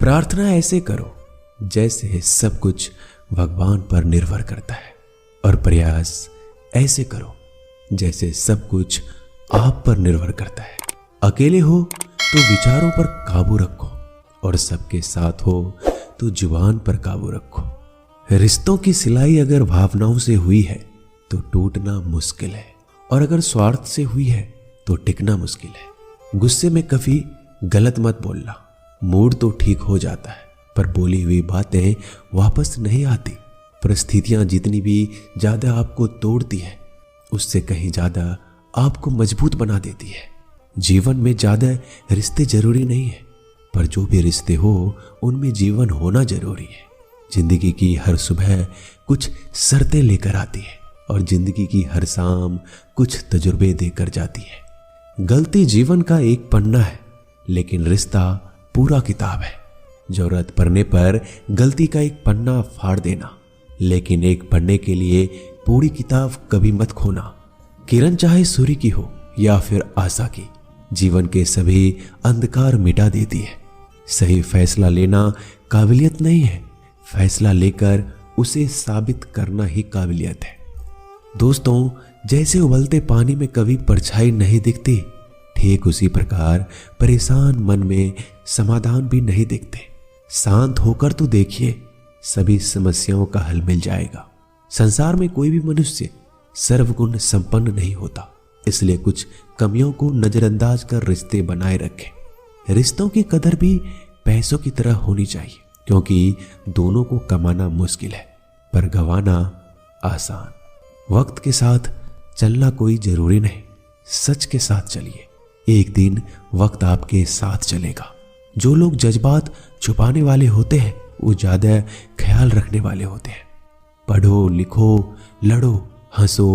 प्रार्थना ऐसे करो जैसे सब कुछ भगवान पर निर्भर करता है, और प्रयास ऐसे करो जैसे सब कुछ आप पर निर्भर करता है। अकेले हो तो विचारों पर काबू रखो, और सबके साथ हो तो जुबान पर काबू रखो। रिश्तों की सिलाई अगर भावनाओं से हुई है तो टूटना मुश्किल है, और अगर स्वार्थ से हुई है तो टिकना मुश्किल है। गुस्से में कभी गलत मत बोलना। मूड तो ठीक हो जाता है, पर बोली हुई बातें वापस नहीं आती। परिस्थितियां जितनी भी ज्यादा आपको तोड़ती है, उससे कहीं ज्यादा आपको मजबूत बना देती है। जीवन में ज्यादा रिश्ते जरूरी नहीं है, पर जो भी रिश्ते हो उनमें जीवन होना जरूरी है। जिंदगी की हर सुबह कुछ शर्तें लेकर आती है, और जिंदगी की हर शाम कुछ तजुर्बे देकर जाती है। गलती जीवन का एक पन्ना है, लेकिन रिश्ता पूरा किताब है। जरूरत पड़ने पर गलती का एक पन्ना फाड़ देना, लेकिन एक पन्ने के लिए पूरी किताब कभी मत खोना। किरण चाहे सूर्य की हो या फिर आशा की, जीवन के सभी अंधकार मिटा देती है। सही फैसला लेना काबिलियत नहीं है, फैसला लेकर उसे साबित करना ही काबिलियत है। दोस्तों, जैसे उबलते पानी में कभी परछाई नहीं दिखती, ठीक उसी प्रकार परेशान मन में समाधान भी नहीं दिखते। शांत होकर तो देखिए, सभी समस्याओं का हल मिल जाएगा। संसार में कोई भी मनुष्य सर्वगुण संपन्न नहीं होता, इसलिए कुछ कमियों को नजरअंदाज कर रिश्ते बनाए रखें। रिश्तों की कदर भी पैसों की तरह होनी चाहिए, क्योंकि दोनों को कमाना मुश्किल है पर गंवाना आसान। वक्त के साथ चलना कोई जरूरी नहीं, सच के साथ चलिए, एक दिन वक्त आपके साथ चलेगा। जो लोग जज्बात छुपाने वाले होते हैं वो ज्यादा ख्याल रखने वाले होते हैं। पढ़ो, लिखो, लड़ो, हंसो,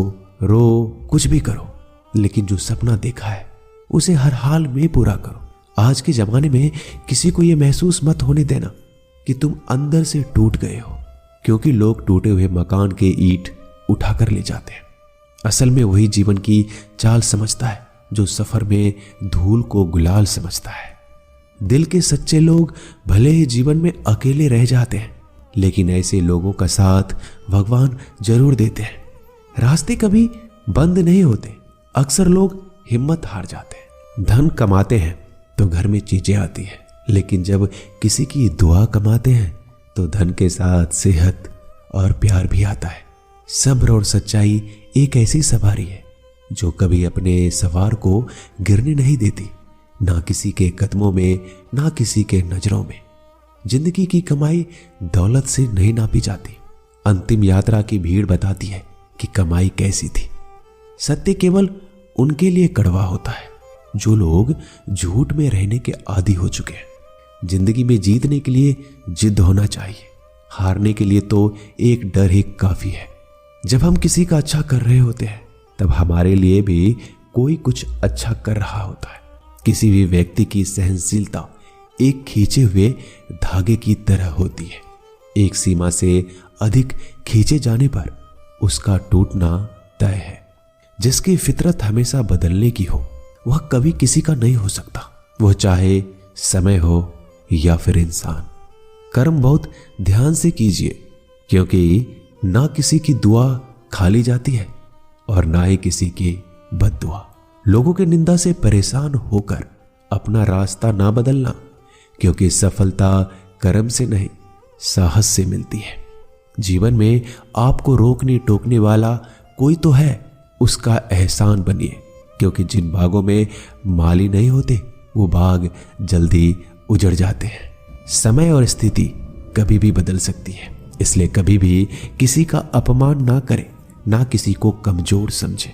रो, कुछ भी करो, लेकिन जो सपना देखा है उसे हर हाल में पूरा करो। आज के जमाने में किसी को यह महसूस मत होने देना कि तुम अंदर से टूट गए हो, क्योंकि लोग टूटे हुए मकान के ईंट उठाकर ले जाते हैं। असल में वही जीवन की चाल समझता है जो सफर में धूल को गुलाल समझता है। दिल के सच्चे लोग भले ही जीवन में अकेले रह जाते हैं, लेकिन ऐसे लोगों का साथ भगवान जरूर देते हैं। रास्ते कभी बंद नहीं होते, अक्सर लोग हिम्मत हार जाते हैं। धन कमाते हैं तो घर में चीजें आती हैं, लेकिन जब किसी की दुआ कमाते हैं तो धन के साथ सेहत और प्यार भी आता है। सब्र और सच्चाई एक ऐसी सवारी है जो कभी अपने सवार को गिरने नहीं देती, ना किसी के कदमों में, ना किसी के नजरों में। जिंदगी की कमाई दौलत से नहीं नापी जाती। अंतिम यात्रा की भीड़ बताती है कि कमाई कैसी थी। सत्य केवल उनके लिए कड़वा होता है जो लोग झूठ में रहने के आदी हो चुके हैं। जिंदगी में जीतने के लिए जिद होना चाहिए, हारने के लिए तो एक डर ही काफी है। जब हम किसी का अच्छा कर रहे होते हैं तब हमारे लिए भी कोई कुछ अच्छा कर रहा होता है। किसी भी व्यक्ति की सहनशीलता एक खींचे हुए धागे की तरह होती है। एक सीमा से अधिक खींचे जाने पर उसका टूटना तय है। जिसकी फितरत हमेशा बदलने की हो वह कभी किसी का नहीं हो सकता, वह चाहे समय हो या फिर इंसान। कर्म बहुत ध्यान से कीजिए, क्योंकि ना किसी की दुआ खाली जाती है और ना ही किसी की बद्दुआ। लोगों की निंदा से परेशान होकर अपना रास्ता ना बदलना, क्योंकि सफलता कर्म से नहीं साहस से मिलती है। जीवन में आपको रोकने टोकने वाला कोई तो है, उसका एहसान बनिए, क्योंकि जिन बागों में माली नहीं होते वो बाग जल्दी उजड़ जाते हैं। समय और स्थिति कभी भी बदल सकती है, इसलिए कभी भी किसी का अपमान ना करें, ना किसी को कमजोर समझें।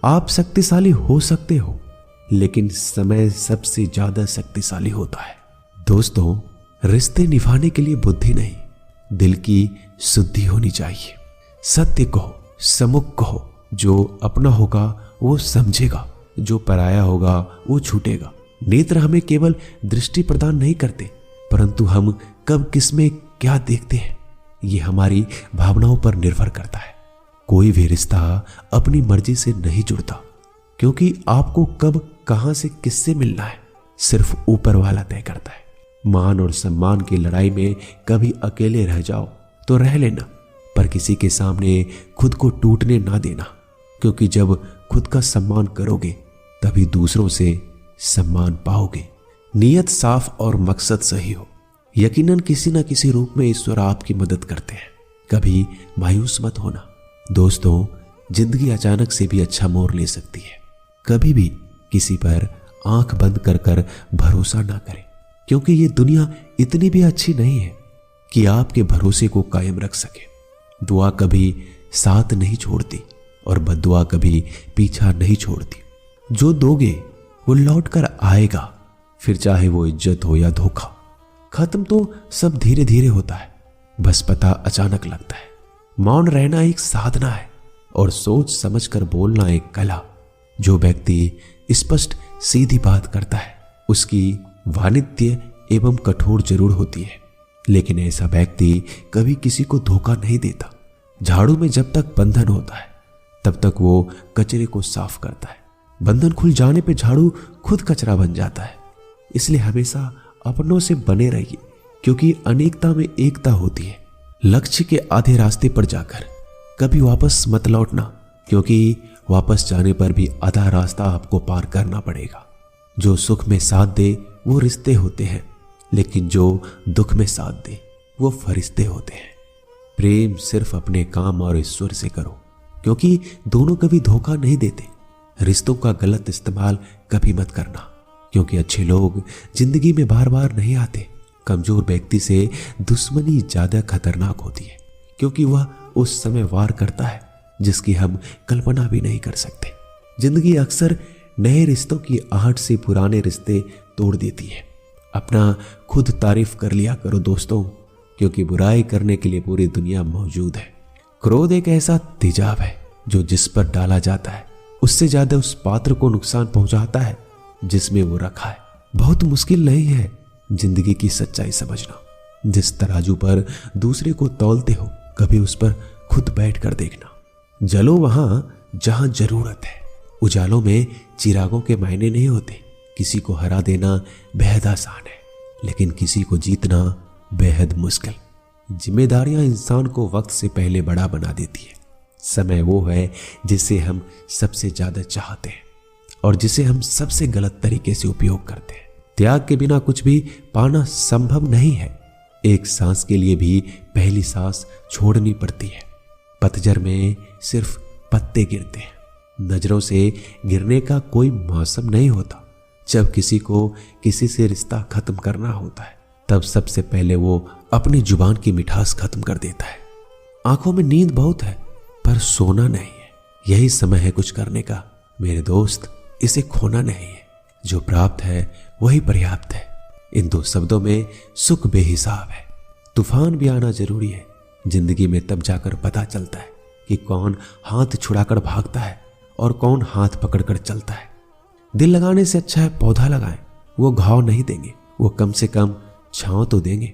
आप शक्तिशाली हो सकते हो, लेकिन समय सबसे ज्यादा शक्तिशाली होता है। दोस्तों, रिश्ते निभाने के लिए बुद्धि नहीं, दिल की शुद्धि होनी चाहिए। सत्य कहो, सम्मुख कहो। जो अपना होगा वो समझेगा, जो पराया होगा वो छूटेगा। नेत्र हमें केवल दृष्टि प्रदान नहीं करते, परंतु हम कब किसमें क्या देखते हैं ये हमारी भावनाओं पर निर्भर करता है। कोई भी रिश्ता अपनी मर्जी से नहीं जुड़ता, क्योंकि आपको कब कहां से किससे मिलना है सिर्फ ऊपर वाला तय करता है। मान और सम्मान की लड़ाई में कभी अकेले रह जाओ तो रह लेना, पर किसी के सामने खुद को टूटने ना देना, क्योंकि जब खुद का सम्मान करोगे तभी दूसरों से सम्मान पाओगे। नीयत साफ और मकसद सही हो, यकीनन किसी न किसी रूप में ईश्वर आपकी मदद करते हैं। कभी मायूस मत होना दोस्तों, जिंदगी अचानक से भी अच्छा मोड़ ले सकती है। कभी भी किसी पर आंख बंद कर कर भरोसा ना करें, क्योंकि ये दुनिया इतनी भी अच्छी नहीं है कि आपके भरोसे को कायम रख सके। दुआ कभी साथ नहीं छोड़ती और बद्दुआ कभी पीछा नहीं छोड़ती। जो दोगे वो लौट कर आएगा, फिर चाहे वो इज्जत हो या धोखा। खत्म तो सब धीरे धीरे होता है, बस पता अचानक लगता है। मौन रहना एक साधना है और सोच समझकर बोलना एक कला। जो व्यक्ति स्पष्ट सीधी बात करता है उसकी वाणिज्य एवं कठोर जरूर होती है, लेकिन ऐसा व्यक्ति कभी किसी को धोखा नहीं देता। झाड़ू में जब तक बंधन होता है तब तक वो कचरे को साफ करता है। बंधन खुल जाने पे झाड़ू खुद कचरा बन जाता है। इसलिए हमेशा अपनों से बने रहिए, क्योंकि अनेकता में एकता होती है। लक्ष्य के आधे रास्ते पर जाकर कभी वापस मत लौटना, क्योंकि वापस जाने पर भी आधा रास्ता आपको पार करना पड़ेगा। जो सुख में साथ दे वो रिश्ते होते हैं, लेकिन जो दुख में साथ दे वो फरिश्ते होते हैं। प्रेम सिर्फ अपने काम और ईश्वर से करो, क्योंकि दोनों कभी धोखा नहीं देते। रिश्तों का गलत इस्तेमाल कभी मत करना, क्योंकि अच्छे लोग जिंदगी में बार बार नहीं आते। कमजोर व्यक्ति से दुश्मनी ज्यादा खतरनाक होती है, क्योंकि वह उस समय वार करता है जिसकी हम कल्पना भी नहीं कर सकते। जिंदगी अक्सर नए रिश्तों की आहट से पुराने रिश्ते तोड़ देती है। अपना खुद तारीफ कर लिया करो दोस्तों, क्योंकि बुराई करने के लिए पूरी दुनिया मौजूद है। क्रोध एक ऐसा तेजाब है जो जिस पर डाला जाता है उससे ज्यादा उस पात्र को नुकसान पहुंचाता है जिसमें वो रखा है। बहुत मुश्किल नहीं है जिंदगी की सच्चाई समझना। जिस तराजू पर दूसरे को तौलते हो कभी उस पर खुद बैठ कर देखना। जलो वहां जहां जरूरत है। उजालों में चिरागों के मायने नहीं होते। किसी को हरा देना बेहद आसान है, लेकिन किसी को जीतना बेहद मुश्किल। जिम्मेदारियां इंसान को वक्त से पहले बड़ा बना देती है। समय वो है जिसे हम सबसे ज्यादा चाहते हैं और जिसे हम सबसे गलत तरीके से उपयोग करते हैं। त्याग के बिना कुछ भी पाना संभव नहीं है। एक सांस के लिए भी पहली सांस छोड़नी पड़ती है। पतझड़ में सिर्फ पत्ते गिरते हैं। नजरों से गिरने का कोई मौसम नहीं होता। जब किसी को किसी से रिश्ता खत्म करना होता है तब सबसे पहले वो अपनी जुबान की मिठास खत्म कर देता है। आंखों में नींद बहुत है पर सोना नहीं है। यही समय है कुछ करने का मेरे दोस्त, इसे खोना नहीं है। जो प्राप्त है वही पर्याप्त है। इन दो शब्दों में सुख बेहिसाब है। तूफान भी आना जरूरी है। जिंदगी में तब जाकर पता चलता है कि कौन हाथ छुड़ाकर भागता है और कौन हाथ पकड़कर चलता है। दिल लगाने से अच्छा है पौधा लगाएं। वो घाव नहीं देंगे, वो कम से कम छांव तो देंगे।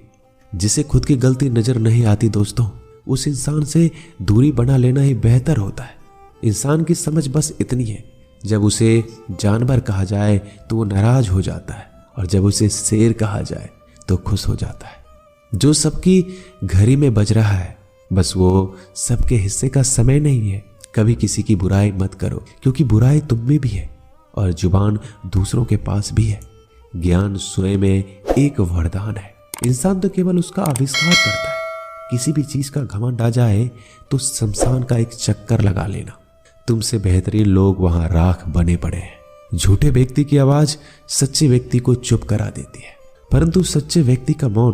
जिसे खुद की गलती नजर नहीं आती दोस्तों, उस इंसान से दूरी बना लेना ही बेहतर होता है। इंसान की समझ बस इतनी है, जब उसे जानवर कहा जाए तो वो नाराज हो जाता है और जब उसे शेर कहा जाए तो खुश हो जाता है। जो सबकी घड़ी में बज रहा है बस वो सबके हिस्से का समय नहीं है। कभी किसी की बुराई मत करो, क्योंकि बुराई तुम में भी है और जुबान दूसरों के पास भी है। ज्ञान स्वयं में एक वरदान है। इंसान तो केवल उसका आविष्कार करता है। किसी भी चीज का घमंड आ जाए तो शमशान का एक चक्कर लगा लेना। तुमसे बेहतरीन लोग वहां राख बने पड़े हैं। झूठे व्यक्ति की आवाज सच्चे व्यक्ति को चुप करा देती है, परंतु सच्चे व्यक्ति का मौन